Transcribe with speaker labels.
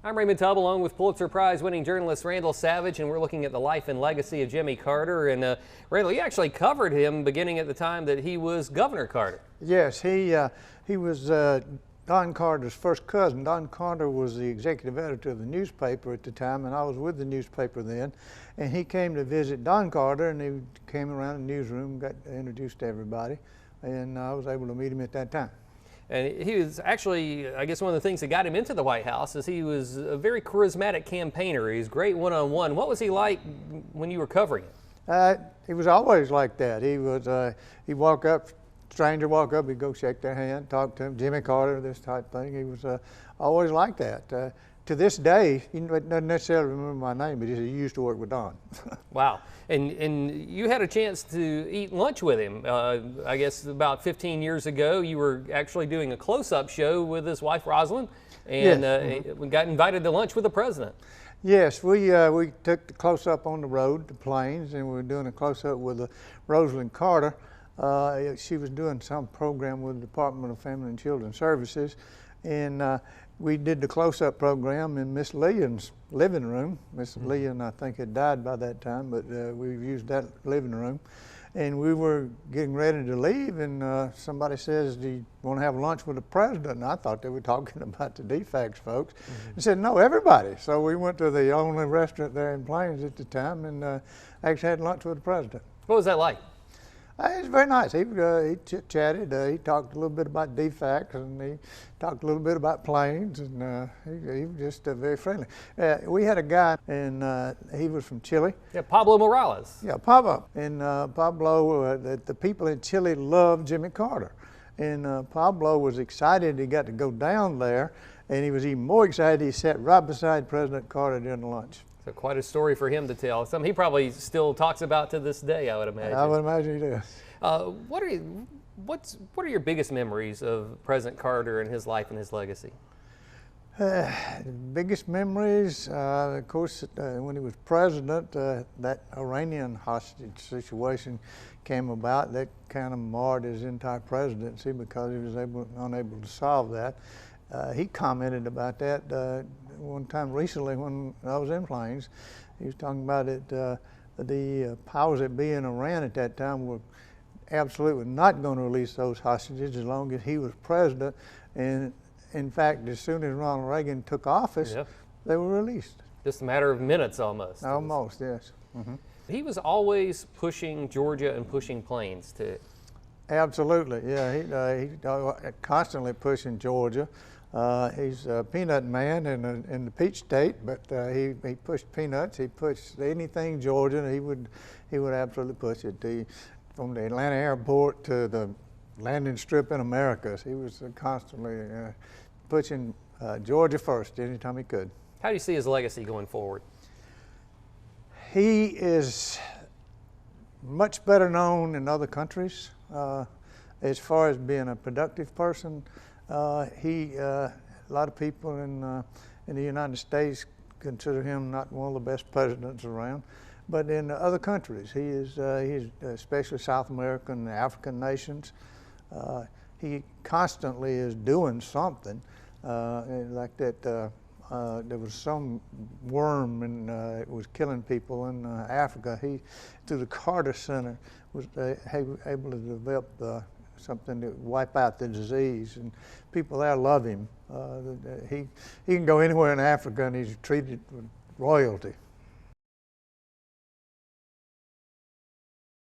Speaker 1: I'm Raymond Tubb, along with Pulitzer Prize-winning journalist Randall Savage, and we're looking at the life and legacy of Jimmy Carter. And Randall, you actually covered him beginning at the time that he was Governor Carter.
Speaker 2: Yes, he was Don Carter's first cousin. Don Carter was the executive editor of the newspaper at the time, and I was with the newspaper then. And he came to visit Don Carter, and he came around the newsroom, got introduced to everybody, and I was able to meet him at that time.
Speaker 1: And he was actually, I guess one of the things that got him into the White House is he was a very charismatic campaigner. He was great one-on-one. What was he like when you were covering him?
Speaker 2: He was always like that. He'd walk up, stranger walk up, he'd go shake their hand, talk to him, Jimmy Carter, this type thing. He was always like that. To this day, he doesn't necessarily remember my name, but he used to work with Don.
Speaker 1: Wow. And you had a chance to eat lunch with him. I guess about 15 years ago, you were actually doing a close-up show with his wife, Rosalind, and yes. We got invited to lunch with the president.
Speaker 2: Yes, we took the close-up on the road, the planes, and we were doing a close-up with Rosalind Carter. She was doing some program with the Department of Family and Children's Services, and we did the close-up program in Miss Lillian's living room. Miss Lillian, I think, had died by that time, but we used that living room. And we were getting ready to leave, and somebody says, "Do you want to have lunch with the president?" And I thought they were talking about the DFACS folks. And said, "No, everybody." So we went to the only restaurant there in Plains at the time, and actually had lunch with the president.
Speaker 1: What was that like?
Speaker 2: It was very nice. He chit-chatted. He talked a little bit about DFACS, and he talked a little bit about planes, and he was just very friendly. We had a guy, and he was from Chile.
Speaker 1: Yeah, Pablo Morales.
Speaker 2: Yeah, Pablo. And Pablo, the people in Chile loved Jimmy Carter. And Pablo was excited he got to go down there, and he was even more excited he sat right beside President Carter during the lunch.
Speaker 1: So quite a story for him to tell. Something he probably still talks about to this day, I would imagine.
Speaker 2: I would imagine he does.
Speaker 1: What are your biggest memories of President Carter and his life and his legacy?
Speaker 2: Biggest memories, of course, when he was president, that Iranian hostage situation came about. That kind of marred his entire presidency because he was unable to solve that. He commented about that one time recently when I was in Plains. He was talking about it. The powers that be in Iran at that time were absolutely not going to release those hostages as long as he was president. And in fact, as soon as Ronald Reagan took office, they were released.
Speaker 1: Just a matter of minutes almost.
Speaker 2: Almost, yes.
Speaker 1: He was always pushing Georgia and pushing Plains too. Absolutely,
Speaker 2: yeah. He constantly pushing Georgia. He's a peanut man in the peach state, but he pushed peanuts. He pushed anything Georgia. He would absolutely push it. From the Atlanta airport to the landing strip in Americas, he was constantly pushing Georgia first anytime he could.
Speaker 1: How do you see his legacy going forward?
Speaker 2: He is much better known in other countries as far as being a productive person. A lot of people in the United States consider him not one of the best presidents around, but in other countries, he's especially South American and African nations. He constantly is doing something like that. There was some worm and it was killing people in Africa. He, through the Carter Center, was able to develop something to wipe out the disease, and people there love him. He can go anywhere in Africa and he's treated with royalty.